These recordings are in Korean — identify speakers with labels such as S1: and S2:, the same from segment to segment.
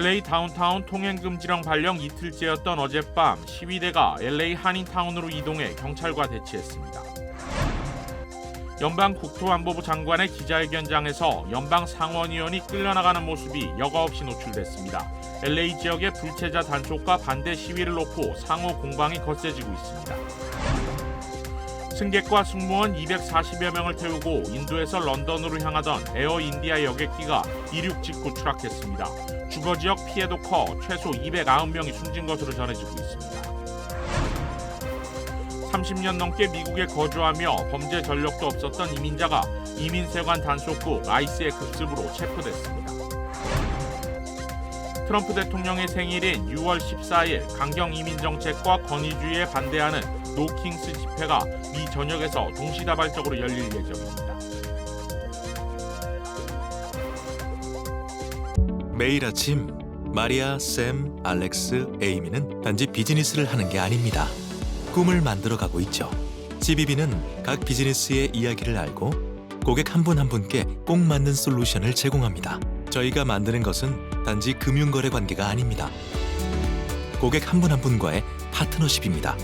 S1: LA 다운타운 통행금지령 발령 이틀째였던 어젯밤 시위대가 LA 한인타운으로 이동해 경찰과 대치했습니다. 연방국토안보부 장관의 기자회견장에서 연방 상원의원이 끌려나가는 모습이 여과 없이 노출됐습니다. LA 지역의 불체자 단속과 반대 시위를 놓고 상호 공방이 거세지고 있습니다. 승객과 승무원 240여 명을 태우고 인도에서 런던으로 향하던 에어 인디아 여객기가 이륙 직후 추락했습니다. 주거 지역 피해도 커 최소 290명이 숨진 것으로 전해지고 있습니다. 30년 넘게 미국에 거주하며 범죄 전력도 없었던 이민자가 이민세관 단속국 ICE의 급습으로 체포됐습니다. 트럼프 대통령의 생일인 6월 14일 강경 이민 정책과 권위주의에 반대하는 노킹스 집회가 미 전역에서 동시다발적으로 열릴 예정입니다.
S2: 매일 아침 마리아, 샘, 알렉스, 에이미는 단지 비즈니스를 하는 게 아닙니다. 꿈을 만들어가고 있죠. CBB는 각 비즈니스의 이야기를 알고 고객 한 분 한 분께 꼭 맞는 솔루션을 제공합니다. 저희가 만드는 것은 단지 금융거래 관계가 아닙니다. 고객 한 분 한 분과의 파트너십입니다.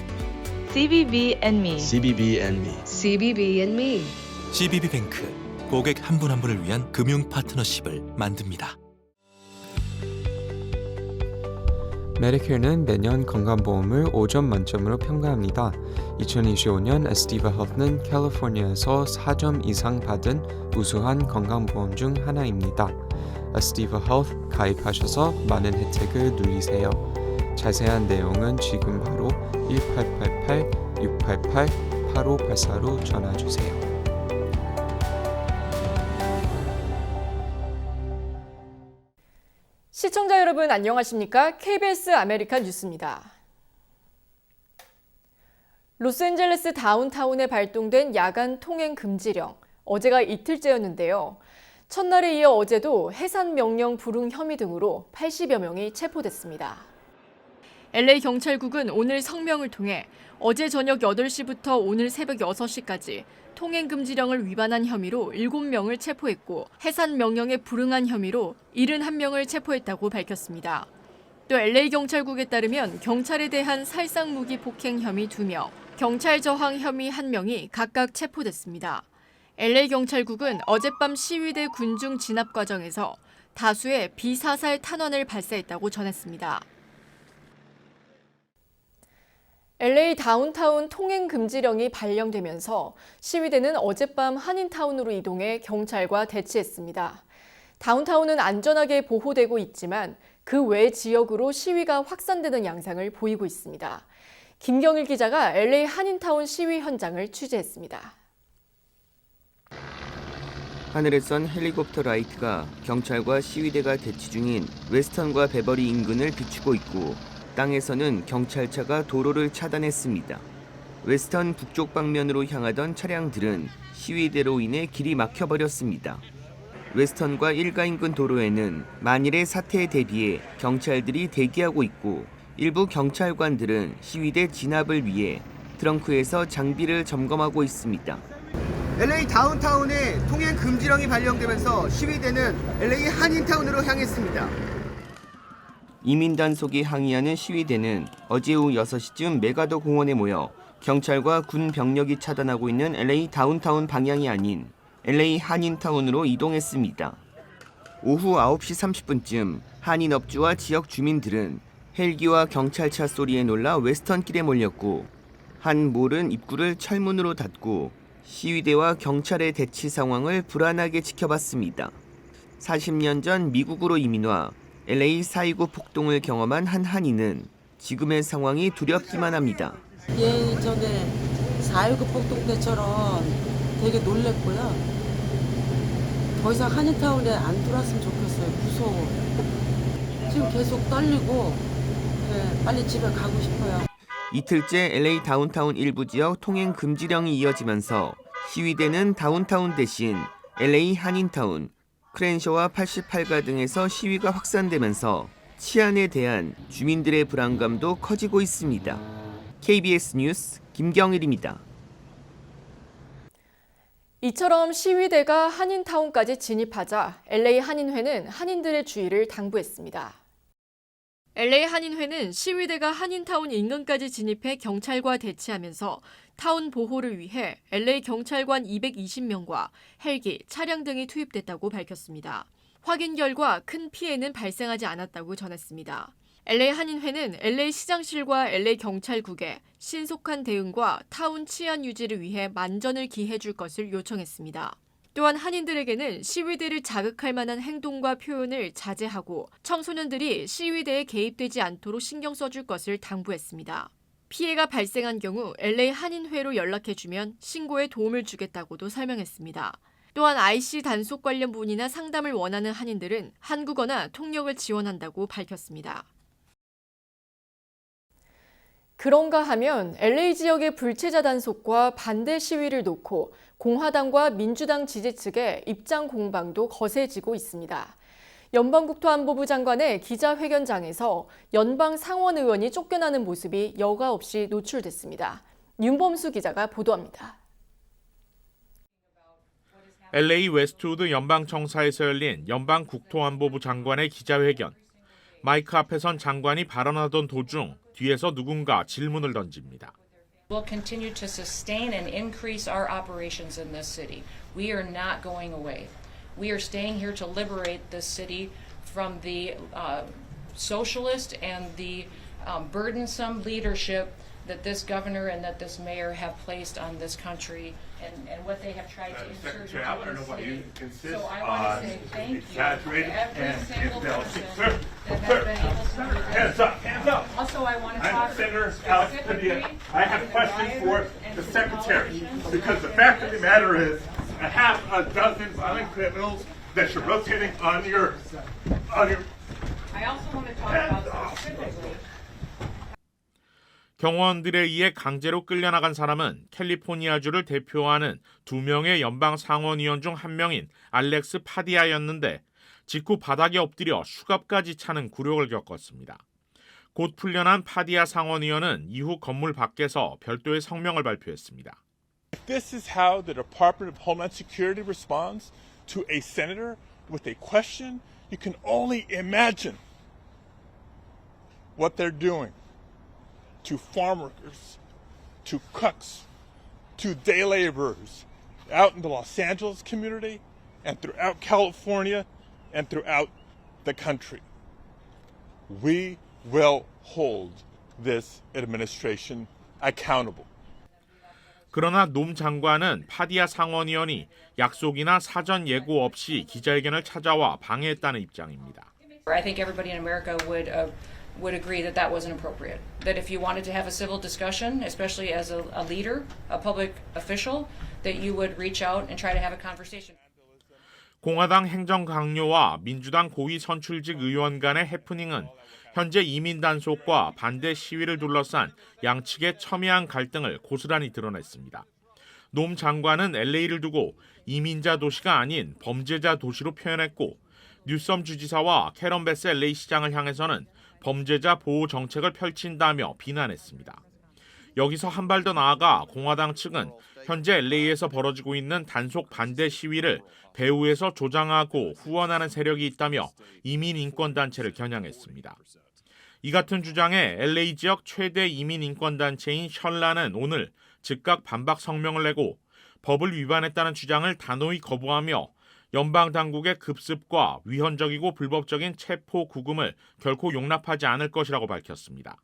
S3: CBB and me.
S4: CBB and me.
S3: CBB and me.
S2: CBB뱅크, 고객 한 분 한 분을 위한 금융 파트너십을 만듭니다.
S5: 메디케어는 매년 건강보험을 5점 만점으로 평가합니다. 2025년 에스티바 헬스는 캘리포니아에서 4점 이상 받은 우수한 건강보험 중 하나입니다. 에스티바 헬스 가입하셔서 많은 혜택을 누리세요. 자세한 내용은 지금 바로 1888-688-8584로 전화주세요.
S6: 시청자 여러분 안녕하십니까? KBS 아메리칸 뉴스입니다. 로스앤젤레스 다운타운에 발동된 야간 통행 금지령, 어제가 이틀째였는데요. 첫날에 이어 어제도 해산 명령 불응 혐의 등으로 80여 명이 체포됐습니다. LA 경찰국은 오늘 성명을 통해 어제 저녁 8시부터 오늘 새벽 6시까지 통행금지령을 위반한 혐의로 7명을 체포했고 해산 명령에 불응한 혐의로 71명을 체포했다고 밝혔습니다. 또 LA 경찰국에 따르면 경찰에 대한 살상무기 폭행 혐의 2명, 경찰 저항 혐의 1명이 각각 체포됐습니다. LA 경찰국은 어젯밤 시위대 군중 진압 과정에서 다수의 비사살 탄환을 발사했다고 전했습니다. LA 다운타운 통행 금지령이 발령되면서 시위대는 어젯밤 한인타운으로 이동해 경찰과 대치했습니다. 다운타운은 안전하게 보호되고 있지만 그 외 지역으로 시위가 확산되는 양상을 보이고 있습니다. 김경일 기자가 LA 한인타운 시위 현장을 취재했습니다.
S7: 하늘에선 헬리콥터 라이트가 경찰과 시위대가 대치 중인 웨스턴과 베버리 인근을 비추고 있고 땅에서는 경찰차가 도로를 차단했습니다. 웨스턴 북쪽 방면으로 향하던 차량들은 시위대로 인해 길이 막혀버렸습니다. 웨스턴과 일가 인근 도로에는 만일의 사태에 대비해 경찰들이 대기하고 있고 일부 경찰관들은 시위대 진압을 위해 트렁크에서 장비를 점검하고 있습니다.
S8: LA 다운타운에 통행 금지령이 발령되면서 시위대는 LA 한인타운으로 향했습니다.
S7: 이민 단속에 항의하는 시위대는 어제 오후 6시쯤 메가더 공원에 모여 경찰과 군 병력이 차단하고 있는 LA 다운타운 방향이 아닌 LA 한인타운으로 이동했습니다. 오후 9시 30분쯤 한인업주와 지역 주민들은 헬기와 경찰차 소리에 놀라 웨스턴길에 몰렸고 한 몰은 입구를 철문으로 닫고 시위대와 경찰의 대치 상황을 불안하게 지켜봤습니다. 40년 전 미국으로 이민와 LA 4.29 폭동을 경험한 한 한인은 지금의 상황이 두렵기만 합니다.
S9: 예전에 4.19 폭동 때처럼 되게 놀랬고요. 더 이상 한인타운에 안 들어왔으면 좋겠어요. 무서워. 지금 계속 떨리고 빨리 집에 가고 싶어요.
S7: 이틀째 LA 다운타운 일부 지역 통행 금지령이 이어지면서 시위대는 다운타운 대신 LA 한인타운, 크랜셔와 88가 등에서 시위가 확산되면서 치안에 대한 주민들의 불안감도 커지고 있습니다. KBS 뉴스 김경일입니다.
S6: 이처럼 시위대가 한인타운까지 진입하자 LA 한인회는 한인들의 주의를 당부했습니다. LA 한인회는 시위대가 한인타운 인근까지 진입해 경찰과 대치하면서 타운 보호를 위해 LA 경찰관 220명과 헬기, 차량 등이 투입됐다고 밝혔습니다. 확인 결과 큰 피해는 발생하지 않았다고 전했습니다. LA 한인회는 LA 시장실과 LA 경찰국에 신속한 대응과 타운 치안 유지를 위해 만전을 기해 줄 것을 요청했습니다. 또한 한인들에게는 시위대를 자극할 만한 행동과 표현을 자제하고 청소년들이 시위대에 개입되지 않도록 신경 써줄 것을 당부했습니다. 피해가 발생한 경우 LA 한인회로 연락해주면 신고에 도움을 주겠다고도 설명했습니다. 또한 IC 단속 관련 문의나 상담을 원하는 한인들은 한국어나 통역을 지원한다고 밝혔습니다. 그런가 하면 LA 지역의 불체자 단속과 반대 시위를 놓고 공화당과 민주당 지지 측의 입장 공방도 거세지고 있습니다. 연방국토안보부 장관의 기자회견장에서 연방 상원 의원이 쫓겨나는 모습이 여과 없이 노출됐습니다. 윤범수 기자가 보도합니다.
S1: LA 웨스트우드 연방청사에서 열린 연방국토안보부 장관의 기자회견. 마이크 앞에 선 장관이 발언하던 도중 뒤에서 누군가 질문을 던집니다.
S4: We'll continue to sustain and increase our operations in this city. We are not going away. We are staying here to liberate this city from the socialist and the burdensome leadership that this governor and that this mayor have placed on this country and what they have tried to insert into the city. So I want to say thank you to every single person that has been able to do this.
S10: Hands up.
S4: Also, I want to talk
S10: Senator Alex Padilla. I have a question for the Secretary, because the fact of the matter is, a half a dozen violent criminals that you're rotating on your.
S4: I also want to talk about specifically.
S1: 경호원들에 의해 강제로 끌려나간 사람은 캘리포니아주를 대표하는 2명의 연방 상원의원 중 1명인 알렉스 파디아였는데 직후 바닥에 엎드려 수갑까지 차는 굴욕을 겪었습니다. 곧 풀려난 파디아 상원의원은 이후 건물 밖에서 별도의 성명을 발표했습니다.
S10: If this is how the Department of Homeland Security responds to a senator with a question, you can only imagine what they're doing to farm workers, to cooks, to day laborers out in the Los Angeles community and throughout California and throughout the country. We will hold this administration accountable.
S1: 그러나 노 장관은 파디아 상원의원이 약속이나 사전 예고 없이 기자회견을 찾아와 방해했다는 입장입니다.
S4: I think everybody in America would agree that that wasn't appropriate. That if you wanted to have a civil discussion, especially as a leader, a public official, that you would reach out and try to have a conversation.
S1: 공화당 행정강요와 민주당 고위 선출직 의원 간의 해프닝은 현재 이민 단속과 반대 시위를 둘러싼 양측의 첨예한 갈등을 고스란히 드러냈습니다. 노 장관은 LA를 두고 이민자 도시가 아닌 범죄자 도시로 표현했고 뉴섬 주지사와 캐런 베스 LA 시장을 향해서는 범죄자 보호 정책을 펼친다며 비난했습니다. 여기서 한 발 더 나아가 공화당 측은 현재 LA에서 벌어지고 있는 단속 반대 시위를 배후에서 조장하고 후원하는 세력이 있다며 이민 인권 단체를 겨냥했습니다. 이 같은 주장에 LA 지역 최대 이민 인권 단체인 셜라는 오늘 즉각 반박 성명을 내고 법을 위반했다는 주장을 단호히 거부하며 연방 당국의 급습과 위헌적이고 불법적인 체포 구금을 결코 용납하지 않을 것이라고 밝혔습니다.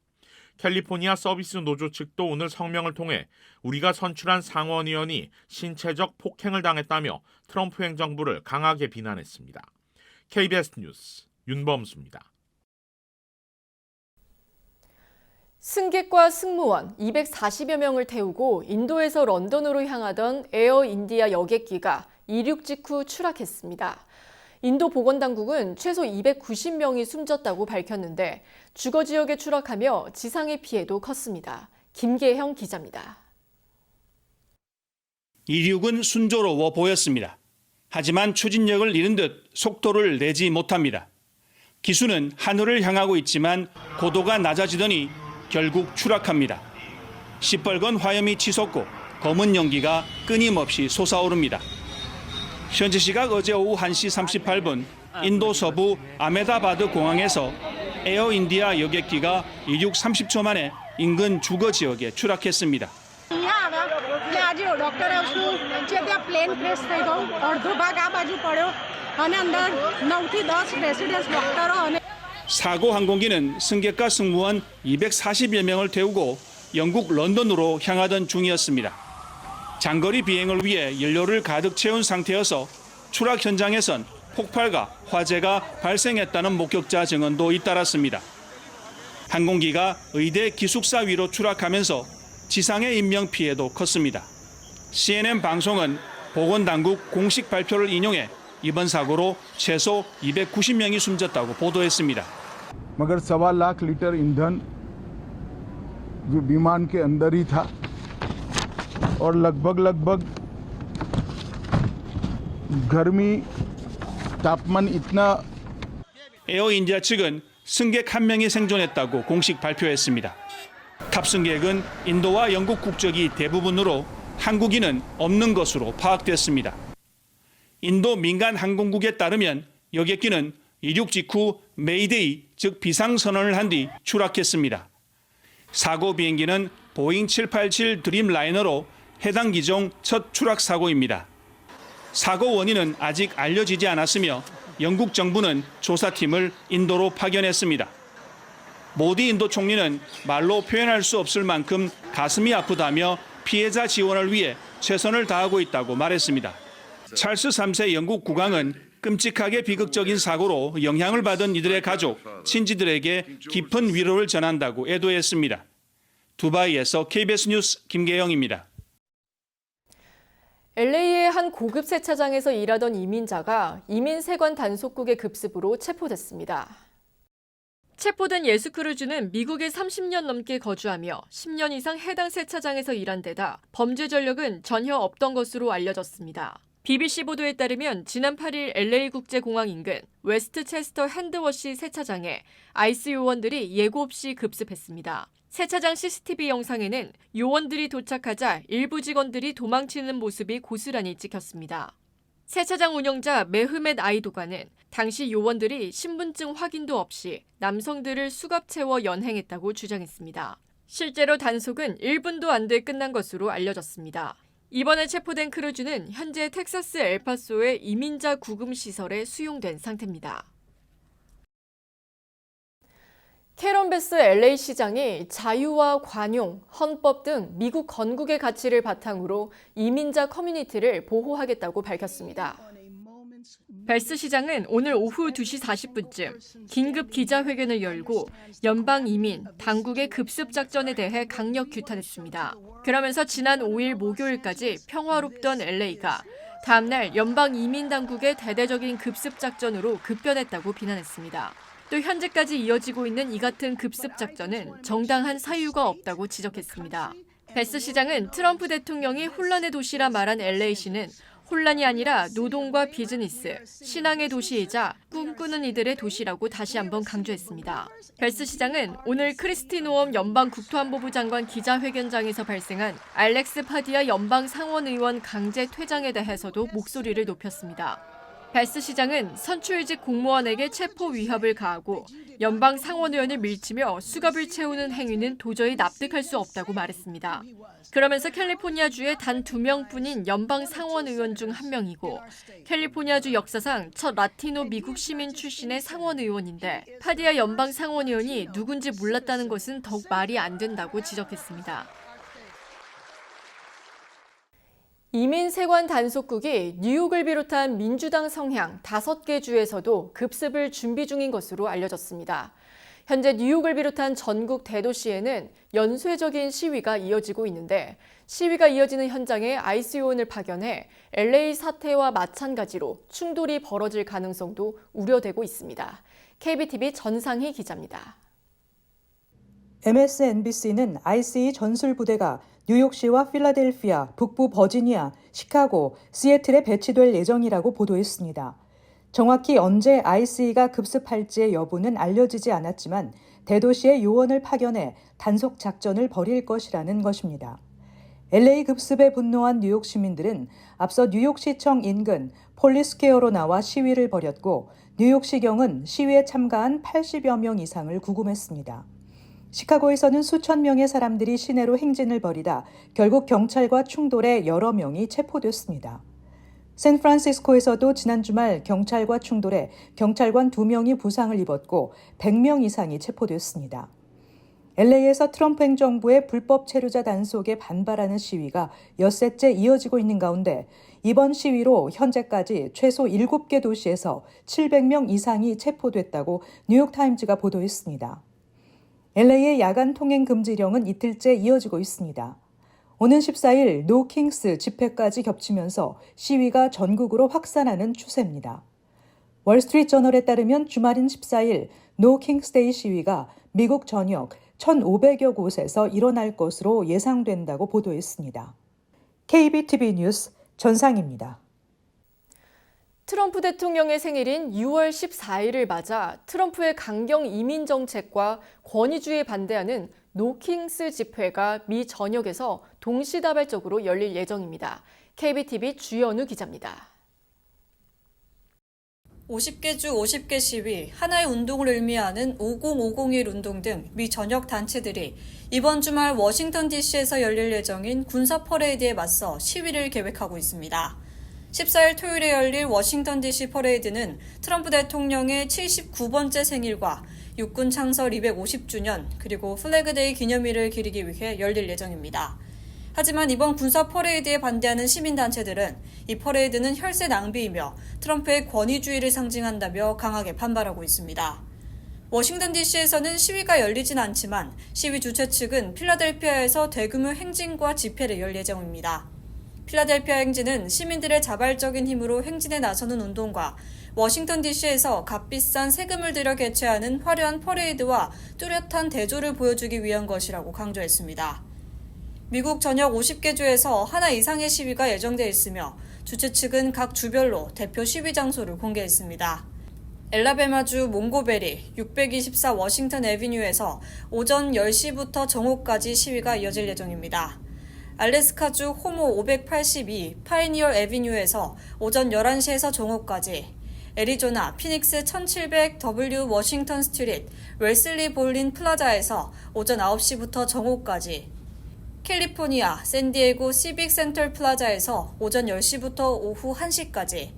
S1: 캘리포니아 서비스 노조 측도 오늘 성명을 통해 우리가 선출한 상원의원이 신체적 폭행을 당했다며 트럼프 행정부를 강하게 비난했습니다. KBS 뉴스 윤범수입니다.
S6: 승객과 승무원 240여 명을 태우고 인도에서 런던으로 향하던 에어 인디아 여객기가 이륙 직후 추락했습니다. 인도 보건당국은 최소 290명이 숨졌다고 밝혔는데 주거 지역에 추락하며 지상의 피해도 컸습니다. 김계형 기자입니다.
S11: 이륙은 순조로워 보였습니다. 하지만 추진력을 잃은 듯 속도를 내지 못합니다. 기수는 하늘을 향하고 있지만 고도가 낮아지더니 결국 추락합니다. 시뻘건 화염이 치솟고 검은 연기가 끊임없이 솟아오릅니다. 현지 시각 어제 오후 1시 38분 인도 서부 아메다바드 공항에서 에어인디아 여객기가 이륙 30초 만에 인근 주거 지역에 추락했습니다. 사고 항공기는 승객과 승무원 240여 명을 태우고 영국 런던으로 향하던 중이었습니다. 장거리 비행을 위해 연료를 가득 채운 상태여서 추락 현장에선 폭발과 화재가 발생했다는 목격자 증언도 잇따랐습니다. 항공기가 의대 기숙사 위로 추락하면서 지상의 인명 피해도 컸습니다. CNN 방송은 보건당국 공식 발표를 인용해 이번 사고로 최소 290명이 숨졌다고 보도했습니다.
S12: मगर 1.25 लाख लीटर ईंधन विमान के अंदर ही था और लगभग गर्मी तापमान इतना
S11: 에어인디아 측은 승객 1명이 생존했다고 공식 발표했습니다. 탑승객은 인도와 영국 국적이 대부분으로 한국인은 없는 것으로 파악됐습니다. 인도 민간 항공국에 따르면 여객기는 이륙 직후 메이데이, 즉 비상선언을 한 뒤 추락했습니다. 사고 비행기는 보잉 787 드림라이너로 해당 기종 첫 추락 사고입니다. 사고 원인은 아직 알려지지 않았으며 영국 정부는 조사팀을 인도로 파견했습니다. 모디 인도 총리는 말로 표현할 수 없을 만큼 가슴이 아프다며 피해자 지원을 위해 최선을 다하고 있다고 말했습니다. 찰스 3세 영국 국왕은 끔찍하게 비극적인 사고로 영향을 받은 이들의 가족, 친지들에게 깊은 위로를 전한다고 애도했습니다. 두바이에서 KBS 뉴스 김계영입니다.
S6: LA의 한 고급 세차장에서 일하던 이민자가 이민세관 단속국의 급습으로 체포됐습니다. 체포된 예수크루즈는 미국에 30년 넘게 거주하며 10년 이상 해당 세차장에서 일한 데다 범죄 전력은 전혀 없던 것으로 알려졌습니다. BBC 보도에 따르면 지난 8일 LA국제공항 인근 웨스트체스터 핸드워시 세차장에 아이스 요원들이 예고 없이 급습했습니다. 세차장 CCTV 영상에는 요원들이 도착하자 일부 직원들이 도망치는 모습이 고스란히 찍혔습니다. 세차장 운영자 메흐멧 아이도가는 당시 요원들이 신분증 확인도 없이 남성들을 수갑 채워 연행했다고 주장했습니다. 실제로 단속은 1분도 안 돼 끝난 것으로 알려졌습니다. 이번에 체포된 크루즈는 현재 텍사스 엘파소의 이민자 구금 시설에 수용된 상태입니다. 캐런 베스 LA 시장이 자유와 관용, 헌법 등 미국 건국의 가치를 바탕으로 이민자 커뮤니티를 보호하겠다고 밝혔습니다. 베스 시장은 오늘 오후 2시 40분쯤 긴급 기자회견을 열고 연방 이민 당국의 급습 작전에 대해 강력 규탄했습니다. 그러면서 지난 5일 목요일까지 평화롭던 LA가 다음날 연방 이민 당국의 대대적인 급습 작전으로 급변했다고 비난했습니다. 또 현재까지 이어지고 있는 이 같은 급습 작전은 정당한 사유가 없다고 지적했습니다. 베스 시장은 트럼프 대통령이 혼란의 도시라 말한 LA시는 혼란이 아니라 노동과 비즈니스, 신앙의 도시이자 꿈꾸는 이들의 도시라고 다시 한번 강조했습니다. 베스 시장은 오늘 크리스티 노엄 연방 국토안보부 장관 기자회견장에서 발생한 알렉스 파디아 연방 상원의원 강제 퇴장에 대해서도 목소리를 높였습니다. 베스 시장은 선출직 공무원에게 체포 위협을 가하고 연방 상원의원을 밀치며 수갑을 채우는 행위는 도저히 납득할 수 없다고 말했습니다. 그러면서 캘리포니아주의 단 2명뿐인 연방 상원의원 중 1명이고 캘리포니아주 역사상 첫 라티노 미국 시민 출신의 상원의원인데 파디아 연방 상원의원이 누군지 몰랐다는 것은 더욱 말이 안 된다고 지적했습니다. 이민세관 단속국이 뉴욕을 비롯한 민주당 성향 5개 주에서도 급습을 준비 중인 것으로 알려졌습니다. 현재 뉴욕을 비롯한 전국 대도시에는 연쇄적인 시위가 이어지고 있는데 시위가 이어지는 현장에 아이스 요원을 파견해 LA 사태와 마찬가지로 충돌이 벌어질 가능성도 우려되고 있습니다. KBTV 전상희 기자입니다.
S13: MSNBC는 ICE 전술부대가 뉴욕시와 필라델피아, 북부 버지니아, 시카고, 시애틀에 배치될 예정이라고 보도했습니다. 정확히 언제 ICE가 급습할지의 여부는 알려지지 않았지만 대도시에 요원을 파견해 단속 작전을 벌일 것이라는 것입니다. LA 급습에 분노한 뉴욕 시민들은 앞서 뉴욕시청 인근 폴리스퀘어로 나와 시위를 벌였고 뉴욕시경은 시위에 참가한 80여 명 이상을 구금했습니다. 시카고에서는 수천 명의 사람들이 시내로 행진을 벌이다 결국 경찰과 충돌해 여러 명이 체포됐습니다. 샌프란시스코에서도 지난 주말 경찰과 충돌해 경찰관 2명이 부상을 입었고 100명 이상이 체포됐습니다. LA에서 트럼프 행정부의 불법 체류자 단속에 반발하는 시위가 엿새째 이어지고 있는 가운데 이번 시위로 현재까지 최소 7개 도시에서 700명 이상이 체포됐다고 뉴욕타임즈가 보도했습니다. LA의 야간 통행 금지령은 이틀째 이어지고 있습니다. 오는 14일 노 킹스 집회까지 겹치면서 시위가 전국으로 확산하는 추세입니다. 월스트리트 저널에 따르면 주말인 14일 노 킹스데이 시위가 미국 전역 1,500여 곳에서 일어날 것으로 예상된다고 보도했습니다. KBTV 뉴스 전상입니다.
S6: 트럼프 대통령의 생일인 6월 14일을 맞아 트럼프의 강경 이민 정책과 권위주의에 반대하는 노킹스 집회가 미 전역에서 동시다발적으로 열릴 예정입니다. KBTV 주연우 기자입니다.
S14: 50개 주 50개 시위, 하나의 운동을 의미하는 50501 운동 등 미 전역 단체들이 이번 주말 워싱턴 DC에서 열릴 예정인 군사 퍼레이드에 맞서 시위를 계획하고 있습니다. 14일 토요일에 열릴 워싱턴 DC 퍼레이드는 트럼프 대통령의 79번째 생일과 육군 창설 250주년 그리고 플래그데이 기념일을 기리기 위해 열릴 예정입니다. 하지만 이번 군사 퍼레이드에 반대하는 시민단체들은 이 퍼레이드는 혈세 낭비이며 트럼프의 권위주의를 상징한다며 강하게 반발하고 있습니다. 워싱턴 DC에서는 시위가 열리진 않지만 시위 주최 측은 필라델피아에서 대규모 행진과 집회를 열 예정입니다. 필라델피아 행진은 시민들의 자발적인 힘으로 행진에 나서는 운동과 워싱턴 DC에서 값비싼 세금을 들여 개최하는 화려한 퍼레이드와 뚜렷한 대조를 보여주기 위한 것이라고 강조했습니다. 미국 전역 50개 주에서 하나 이상의 시위가 예정돼 있으며 주최 측은 각 주별로 대표 시위 장소를 공개했습니다. 엘라베마주 몽고베리 624 워싱턴 애비뉴에서 오전 10시부터 정오까지 시위가 이어질 예정입니다. 알래스카주 호모 582 파이니어 애비뉴에서 오전 11시에서 정오까지, 애리조나 피닉스 1700 W 워싱턴 스트리트 웰슬리 볼린 플라자에서 오전 9시부터 정오까지, 캘리포니아 샌디에고 시빅 센터 플라자에서 오전 10시부터 오후 1시까지,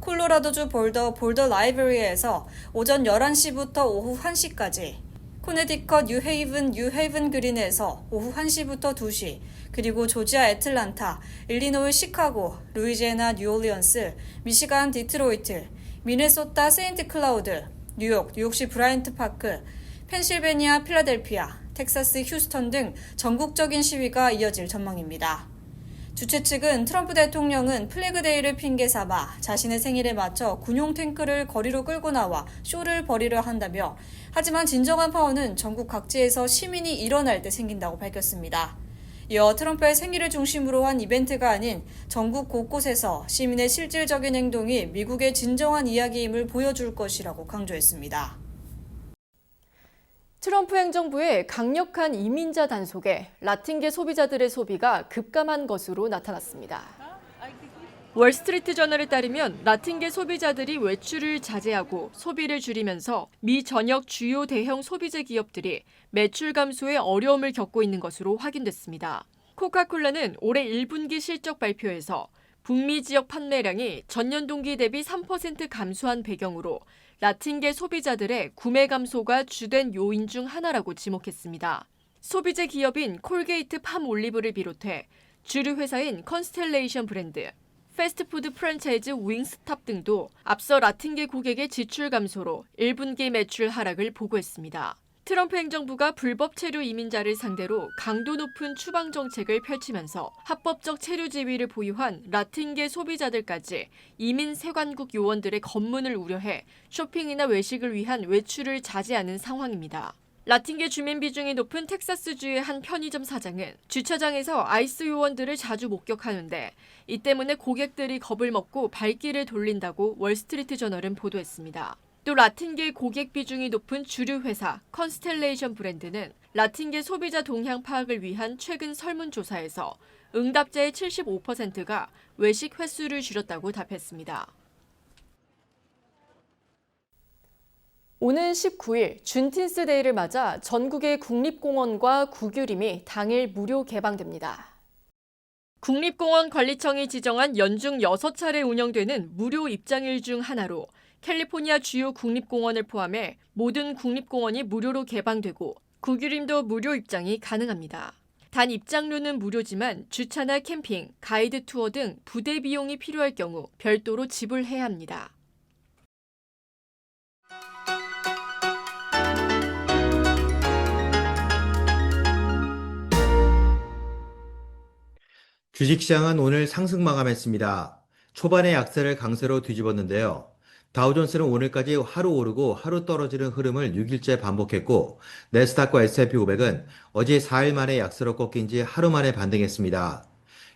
S14: 콜로라도주 볼더 라이브러리에서 오전 11시부터 오후 1시까지, 코네티컷 뉴헤이븐 그린에서 오후 1시부터 2시, 그리고 조지아 애틀란타, 일리노이 시카고, 루이지애나 뉴올리언스, 미시간 디트로이트, 미네소타 세인트 클라우드, 뉴욕시 브라이언트 파크, 펜실베니아 필라델피아, 텍사스 휴스턴 등 전국적인 시위가 이어질 전망입니다. 주최 측은 트럼프 대통령은 플래그데이를 핑계 삼아 자신의 생일에 맞춰 군용 탱크를 거리로 끌고 나와 쇼를 벌이려 한다며, 하지만 진정한 파워는 전국 각지에서 시민이 일어날 때 생긴다고 밝혔습니다. 이어 트럼프의 생일을 중심으로 한 이벤트가 아닌 전국 곳곳에서 시민의 실질적인 행동이 미국의 진정한 이야기임을 보여줄 것이라고 강조했습니다.
S6: 트럼프 행정부의 강력한 이민자 단속에 라틴계 소비자들의 소비가 급감한 것으로 나타났습니다. 월스트리트 저널에 따르면 라틴계 소비자들이 외출을 자제하고 소비를 줄이면서 미 전역 주요 대형 소비재 기업들이 매출 감소에 어려움을 겪고 있는 것으로 확인됐습니다. 코카콜라는 올해 1분기 실적 발표에서 북미 지역 판매량이 전년 동기 대비 3% 감소한 배경으로 라틴계 소비자들의 구매 감소가 주된 요인 중 하나라고 지목했습니다. 소비재 기업인 콜게이트 팜올리브를 비롯해 주류 회사인 컨스텔레이션 브랜드, 패스트푸드 프랜차이즈 윙스탑 등도 앞서 라틴계 고객의 지출 감소로 1분기 매출 하락을 보고했습니다. 트럼프 행정부가 불법 체류 이민자를 상대로 강도 높은 추방 정책을 펼치면서 합법적 체류 지위를 보유한 라틴계 소비자들까지 이민 세관국 요원들의 검문을 우려해 쇼핑이나 외식을 위한 외출을 자제하는 상황입니다. 라틴계 주민 비중이 높은 텍사스주의 한 편의점 사장은 주차장에서 아이스 요원들을 자주 목격하는데 이 때문에 고객들이 겁을 먹고 발길을 돌린다고 월스트리트 저널은 보도했습니다. 또 라틴계 고객 비중이 높은 주류 회사 컨스텔레이션 브랜드는 라틴계 소비자 동향 파악을 위한 최근 설문조사에서 응답자의 75%가 외식 횟수를 줄였다고 답했습니다. 오는 19일 준틴스데이를 맞아 전국의 국립공원과 구규림이 당일 무료 개방됩니다. 국립공원 관리청이 지정한 연중 6차례 운영되는 무료 입장일 중 하나로 캘리포니아 주요 국립공원을 포함해 모든 국립공원이 무료로 개방되고 구규림도 무료 입장이 가능합니다. 단 입장료는 무료지만 주차나 캠핑, 가이드 투어 등 부대 비용이 필요할 경우 별도로 지불해야 합니다.
S15: 주식시장은 오늘 상승 마감했습니다. 초반에 약세를 강세로 뒤집었는데요. 다우존스는 오늘까지 하루 오르고 하루 떨어지는 흐름을 6일째 반복했고 내스닥과 S&P 500은 어제 4일 만에 약세로 꺾인 지 하루 만에 반등했습니다.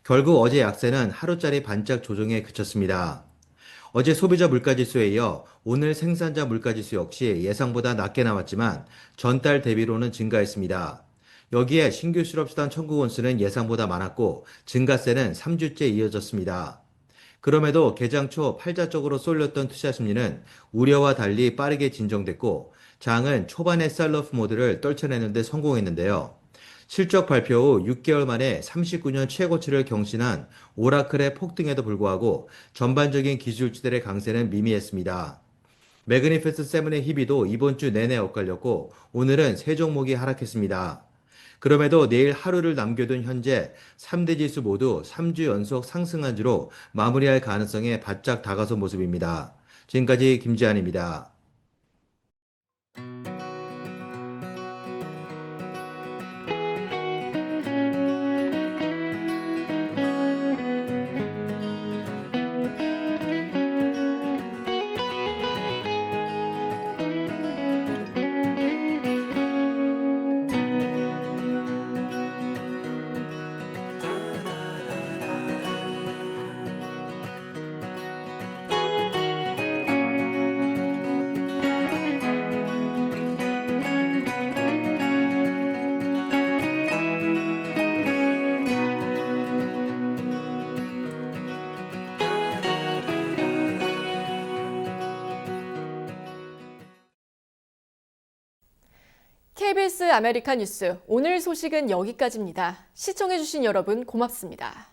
S15: 결국 어제 약세는 하루짜리 반짝 조정에 그쳤습니다. 어제 소비자 물가지수에 이어 오늘 생산자 물가지수 역시 예상보다 낮게 나왔지만 전달 대비로는 증가했습니다. 여기에 신규 실업수당 청구 건수는 예상보다 많았고 증가세는 3주째 이어졌습니다. 그럼에도 개장 초 팔자적으로 쏠렸던 투자 심리는 우려와 달리 빠르게 진정됐고 장은 초반의 셀러프 모드를 떨쳐내는 데 성공했는데요. 실적 발표 후 6개월 만에 39년 최고치를 경신한 오라클의 폭등에도 불구하고 전반적인 기술주들의 강세는 미미했습니다. 매그니피스 세븐의 희비도 이번 주 내내 엇갈렸고 오늘은 세 종목이 하락했습니다. 그럼에도 내일 하루를 남겨둔 현재 3대 지수 모두 3주 연속 상승한 주로 마무리할 가능성에 바짝 다가선 모습입니다. 지금까지 김지한입니다.
S6: KBS 아메리카 뉴스 오늘 소식은 여기까지입니다. 시청해주신 여러분 고맙습니다.